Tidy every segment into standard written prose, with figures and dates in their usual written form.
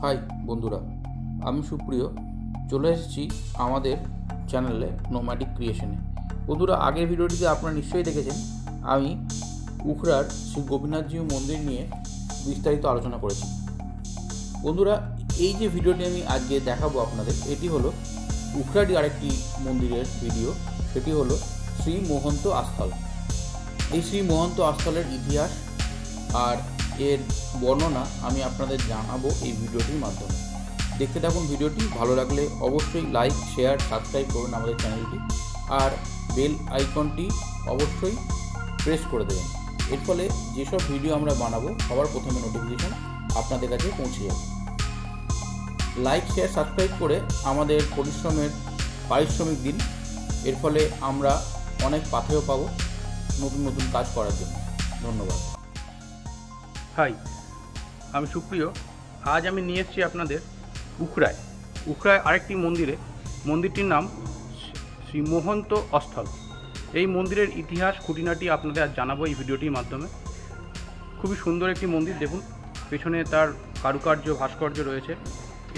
High বন্ধুরা, আমি সুপ্রিয় চলে এসেছি আমাদের চ্যানেলে নোম্যাডিক ক্রিয়েশনে। বন্ধুরা, আগের ভিডিওটিতে আপনারা নিশ্চয়ই দেখেছেন আমি উখড়ার শ্রী গোপীনাথজিউ মন্দির নিয়ে বিস্তারিত আলোচনা করেছি। বন্ধুরা, এই যে ভিডিওটি আমি আজকে দেখাবো আপনাদের, এটি হলো উখড়ারই আরেকটি মন্দিরের ভিডিও। সেটি হলো শ্রী মহন্ত আস্থল। এই শ্রী মহন্ত আস্থলের ইতিহাস আর এর বর্ণনা আমি আপনাদের জানাবো এই ভিডিওটির মাধ্যমে। দেখতে থাকুন ভিডিওটি। ভালো লাগলে অবশ্যই লাইক, শেয়ার, সাবস্ক্রাইব করুন আমাদের চ্যানেলটি, আর বেল আইকনটি অবশ্যই প্রেস করে দেবেন। এর ফলে যেসব ভিডিও আমরা বানাবো সবার প্রথমে নোটিফিকেশন আপনাদের কাছে পৌঁছে যাবে। লাইক, শেয়ার, সাবস্ক্রাইব করে আমাদের পরিশ্রমের পারিশ্রমিক দিন। এর ফলে আমরা অনেক পাথেয় পাবো নতুন নতুন কাজ করার জন্য। ধন্যবাদ। হাই, আমি সুপ্রিয়। আজ আমি নিয়ে এসেছি আপনাদের উখড়ায় আরেকটি মন্দিরটির নাম শ্রী মহন্ত অস্থল। এই মন্দিরের ইতিহাস খুঁটিনাটি আপনাদের আজ জানাবো এই ভিডিওটির মাধ্যমে। খুবই সুন্দর একটি মন্দির, দেখুন পেছনে তার কারুকার্য, ভাস্কর্য রয়েছে।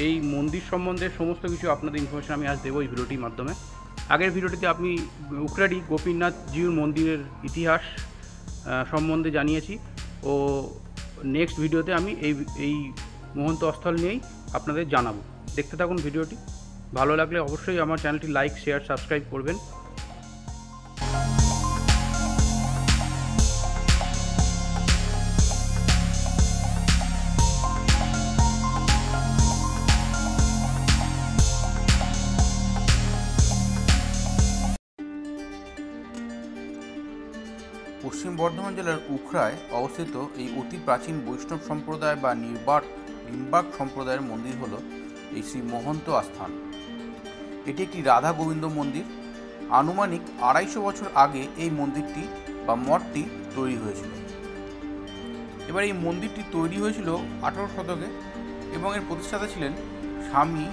এই মন্দির সম্বন্ধে সমস্ত কিছু আপনাদের ইনফরমেশন আমি আজ দেবো এই ভিডিওটির মাধ্যমে। আগের ভিডিওটিতে আমি উখড়ারই গোপীনাথজিউর মন্দিরের ইতিহাস সম্বন্ধে জানিয়েছি, ও নেক্সট ভিডিওতে আমি এই মহন্ত স্থল নিয়েই আপনাদের জানাবো। দেখতে থাকুন ভিডিওটি। ভালো লাগলে অবশ্যই আমার চ্যানেলটি লাইক, শেয়ার, সাবস্ক্রাইব করবেন। পশ্চিম বর্ধমান জেলার উখড়ায় অবস্থিত এই অতি প্রাচীন বৈষ্ণব সম্প্রদায় বা নিম্বার্ক সম্প্রদায়ের মন্দির হল এই শ্রী মহন্ত আস্থান। এটি একটি রাধা গোবিন্দ মন্দির। আনুমানিক 250 বছর আগে এই মন্দিরটি বা মঠটি তৈরি হয়েছিল। এবার এই মন্দিরটি তৈরি হয়েছিল 18 শতকে এবং এর প্রতিষ্ঠাতা ছিলেন স্বামী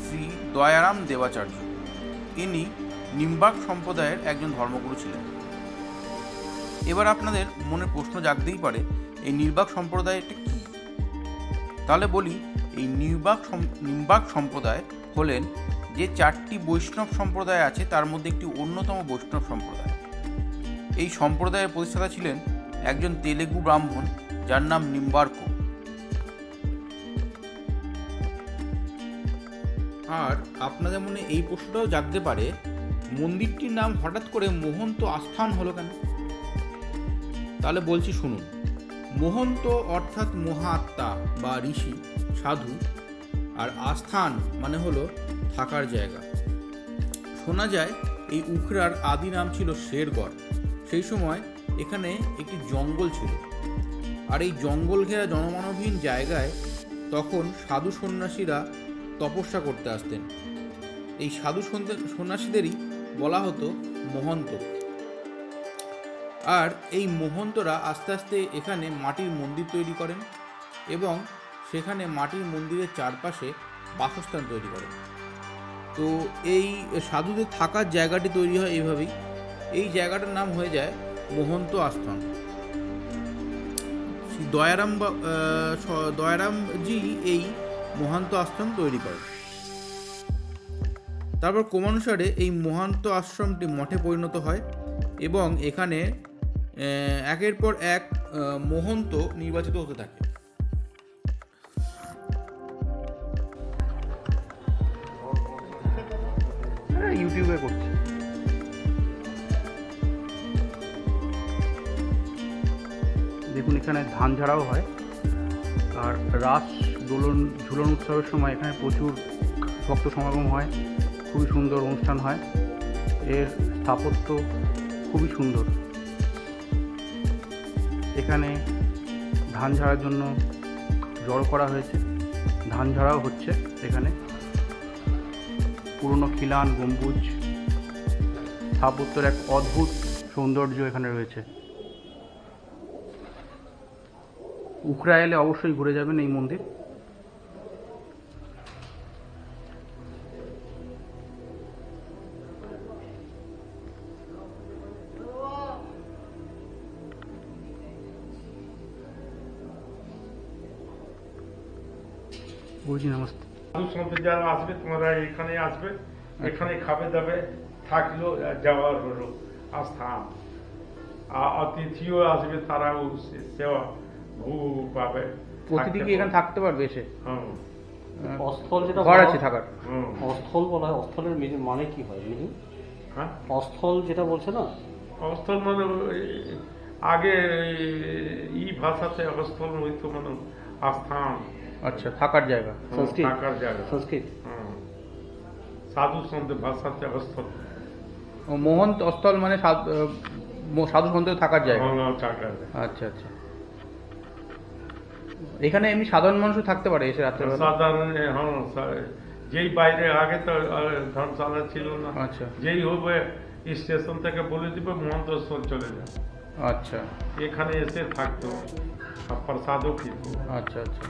শ্রী দয়ারাম দেবাচার্য। ইনি নিম্বার্ক সম্প্রদায়ের একজন ধর্মগুরু ছিলেন। এবার আপনাদের মনে প্রশ্ন জাগতেই পারে, এই নিম্বার্ক সম্প্রদায়টি কী? তাহলে বলি, এই নিম্বার্ক সম্প্রদায় হলেন যে 4টি বৈষ্ণব সম্প্রদায় আছে তার মধ্যে একটি অন্যতম বৈষ্ণব সম্প্রদায়। এই সম্প্রদায়ের প্রতিষ্ঠাতা ছিলেন একজন তেলেগু ব্রাহ্মণ যার নাম নিম্বার্ক। আর আপনাদের মনে এই প্রশ্নটাও জাগতে পারে, মন্দিরটির নাম হঠাৎ করে মহন্ত আস্থান হলো কেন? তাহলে বলছি, শুনুন। মহন্ত অর্থাৎ মহাত্মা বা ঋষি, সাধু, আর আস্থান মানে হলো থাকার জায়গা। শোনা যায় এই উখড়ার আদি নাম ছিল শেরগড়। সেই সময় এখানে একটি জঙ্গল ছিল, আর এই জঙ্গল ঘেরা জনমানবহীন জায়গায় তখন সাধু সন্ন্যাসীরা তপস্যা করতে আসতেন। এই সাধু সন্ন্যাসীদেরই বলা হতো মহন্ত। আর এই মহন্তরা আস্তে আস্তে এখানে মাটির মন্দির তৈরি করেন এবং সেখানে মাটির মন্দিরের চারপাশে বাসস্থান তৈরি করেন। তো এই সাধুদের থাকার জায়গাটি তৈরি হয় এইভাবেই। এই জায়গাটার নাম হয়ে যায় মহন্ত আস্থান। দয়ারামজি এই মহান্ত আশ্রম তৈরি করেন। তারপর ক্রমানুসারে এই মহান্ত আশ্রমটি মঠে পরিণত হয় এবং এখানে একের পর এক মহন্ত নির্বাচিত হতে থাকে। ইউটিউবে করছি। দেখুন, এখানে ধান ঝাড়াও হয়, আর রাস ঝুলন উৎসবের সময় এখানে প্রচুর ভক্ত সমাগম হয়। খুবই সুন্দর অনুষ্ঠান হয়। এর স্থাপত্য খুবই সুন্দর। এখানে ধান ঝাড়ার জন্য জড়ো করা হয়েছে, ধান ঝাড়াও হচ্ছে। এখানে পুরনো খিলান, গম্বুজ, স্থাপত্যের এক অদ্ভুত সৌন্দর্য এখানে রয়েছে। উখড়া এলে অবশ্যই ঘুরে যাবেন এই মন্দির। গুরুজি নমস্তে। সাধু সন্ত যারা আসবে তোমরা এখানে আসবে, এখানে খাবে দাবে থাকলো, যাওয়ার হলো আস্থান। আর অতিথিও আসবে, তারাও সেবা ভোগ পাবে। অতিথি কি এখানে থাকতে পারবে এসে? হ্যাঁ, অস্থল যেটা ঘর আছে থাকার? হুম। অস্থল বলা হয়, অস্থলের মানে কি হয় মিনিং? হ্যাঁ, অস্থল যেটা বলছে না, অস্থল মানে আগে এই ভাষাতে অস্থল হইতো মানে আস্থান, আচ্ছা, থাকার জায়গা। সংস্কৃত থাকার জায়গা। সংস্কৃত হুম। সাধু সন্ত ভাষাতে অস্থল, ও মহন্ত স্থল মানে সাধু সন্তের থাকার জায়গা। থাকার জায়গা। আচ্ছা আচ্ছা। এখানে এমনি সাধারণ মানুষও থাকতে পারে এসে রাত্রেবেলা? সাধারণ, হ্যাঁ, যেই বাইরে আগে তো ধর্মশালা ছিল না। আচ্ছা যেই হবে স্টেশন থেকে বলে দিবে মহন্ত স্থল চলে যায়, আচ্ছা এখানে এসে থাকতো আর প্রসাদও খেত। আচ্ছা আচ্ছা।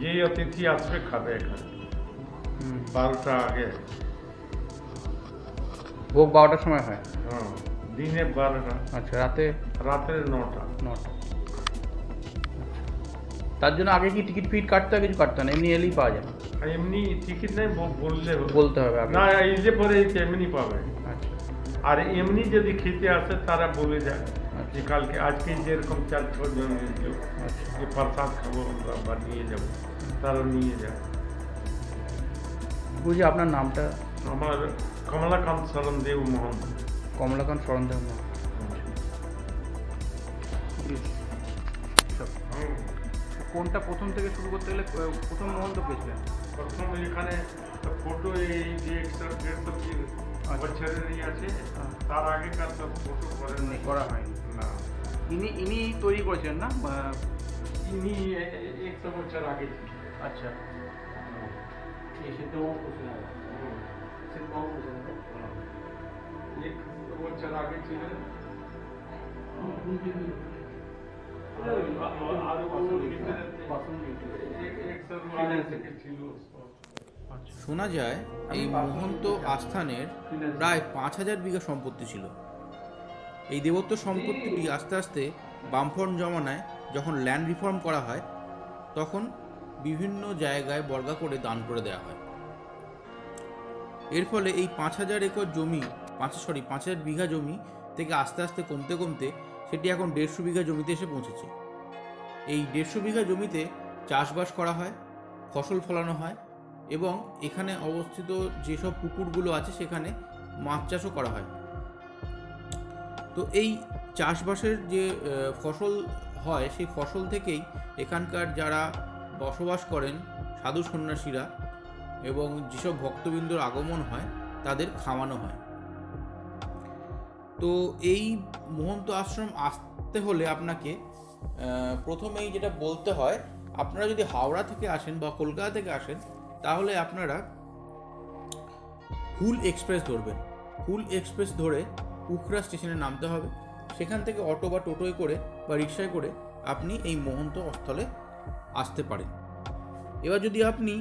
যেই অতিথি আসবে খাবে এখানে হুম। 12টা আগে। ভোগ 12টার সময় হয়? হ্যাঁ, দিনে 12টা, আচ্ছা, রাতে রাত্রে 9টা। 9টা। তার জন্য আগে কি টিকিট ফিট কাটতে হয়? কিছু কাটতে হয় না, এমনি এলেই পাওয়া যায়? আর এমনি টিকিট নেই, বললে হবে। বলতে হবে আগে? না, এই যে পরে এমনি পাবে। আচ্ছা আর এমনি যদি খেতে আসে তারা বলে যায় আচ্ছা যে কালকে আজকে যেরকম 4-6 জন এলো, আচ্ছা। যে প্রসাদ খাবো আমরা বা নিয়ে যাবো, তারা নিয়ে যায়। বুঝি আপনার নামটা? আমার কমলাকান্ত শরণ দেব মহন্ত। কমলাকান্ত শরণ দেব মহন্ত। হুম। কোনটা প্রথম থেকে শুরু করতে গেলে প্রথম মহন্ত পেয়েছিলেন? প্রথম এখানে ফটো এই যে 150 বছরেরই আছে, তার আগেকার সব ফটো করেন করা হয়নি। না। ইনি তৈরি করেছেন না? ইনি 100 বছর আগে ছিল। আচ্ছা। এই সিদ্ধবাবু করছে না, সিদ্ধবাবু করছে না। 100 বছর আগে ছিলেন। শোনা যায় এই মহন্ত আস্থানের প্রায় 5000 বিঘা সম্পত্তি ছিল। এই দেবত্ব সম্পত্তিটি আস্তে আস্তে বামফ্রন্ট জমানায় যখন ল্যান্ড রিফর্ম করা হয় তখন বিভিন্ন জায়গায় বর্গা করে দান করে দেওয়া হয়। এর ফলে এই 5000 একর জমি 5000 বিঘা জমি থেকে আস্তে আস্তে কমতে কমতে সেটি এখন 150 বিঘা জমিতে এসে পৌঁছেছে। এই 150 বিঘা জমিতে চাষবাস করা হয়, ফসল ফলানো হয় এবং এখানে অবস্থিত যেসব পুকুরগুলো আছে সেখানে মাছ চাষও করা হয়। তো এই চাষবাসের যে ফসল হয় সেই ফসল থেকেই এখানকার যারা বসবাস করেন সাধু সন্ন্যাসীরা এবং যেসব ভক্তবৃন্দর আগমন হয় তাদের খাওয়ানো হয়। তো এই মহন্ত আশ্রম আসতে হলে আপনাকে প্রথমেই যেটা বলতে হয়, আপনারা যদি হাওড়া থেকে আসেন বা কলকাতা থেকে আসেন তাহলে আপনারা হুল এক্সপ্রেস ধরবেন। হুল এক্সপ্রেস ধরে উখরা স্টেশনে নামতে হবে। সেখান থেকে অটো বা টোটোয় করে বা রিক্সায় করে আপনি এই মহন্ত স্থলে আসতে পারেন। এবার যদি আপনি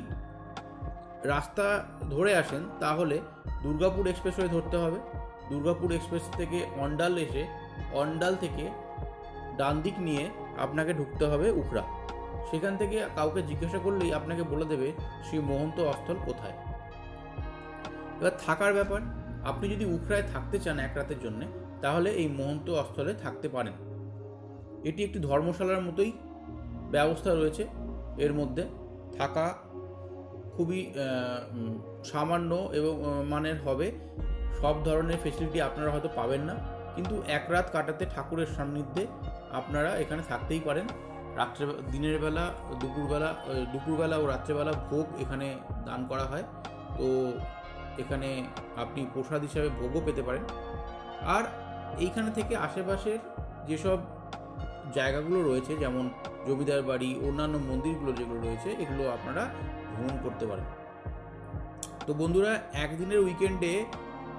রাস্তা ধরে আসেন তাহলে দুর্গাপুর এক্সপ্রেসওয়ে ধরতে হবে। দুর্গাপুর এক্সপ্রেস থেকে অন্ডাল এসে অন্ডাল থেকে ডান দিক নিয়ে আপনাকে ঢুকতে হবে উখরা। সেখান থেকে কাউকে জিজ্ঞাসা করলেই আপনাকে বলে দেবে শ্রী মহন্ত স্থল কোথায়। এবার থাকার ব্যাপার, আপনি যদি উখরায় থাকতে চান এক রাতের জন্য তাহলে এই মহন্ত স্থলে থাকতে পারেন। এটি একটি ধর্মশালার মতোই ব্যবস্থা রয়েছে। এর মধ্যে থাকা খুবই সামান্য এবং মানের হবে। সব ধরনের ফেসিলিটি আপনারা হয়তো পাবেন না, কিন্তু এক রাত কাটাতে ঠাকুরের সান্নিধ্যে আপনারা এখানে থাকতেই পারেন। দিনের বেলা দুপুরবেলা ও রাত্রেবেলা ভোগ এখানে দান করা হয়। তো এখানে আপনি প্রসাদ হিসাবে ভোগও পেতে পারেন। আর এইখানে থেকে আশেপাশের যেসব জায়গাগুলো রয়েছে যেমন জমিদার বাড়ি, অন্যান্য মন্দিরগুলো যেগুলো রয়েছে এগুলো আপনারা ভ্রমণ করতে পারেন। তো বন্ধুরা, একদিনের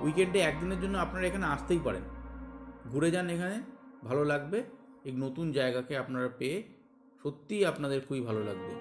উইকেন্ডে একদিনের জন্য আপনারা এখানে আসতেই পারেন। ঘুরে যান, এখানে ভালো লাগবে। এই নতুন জায়গাকে আপনারা পেয়ে সত্যিই আপনাদের খুবই ভালো লাগবে।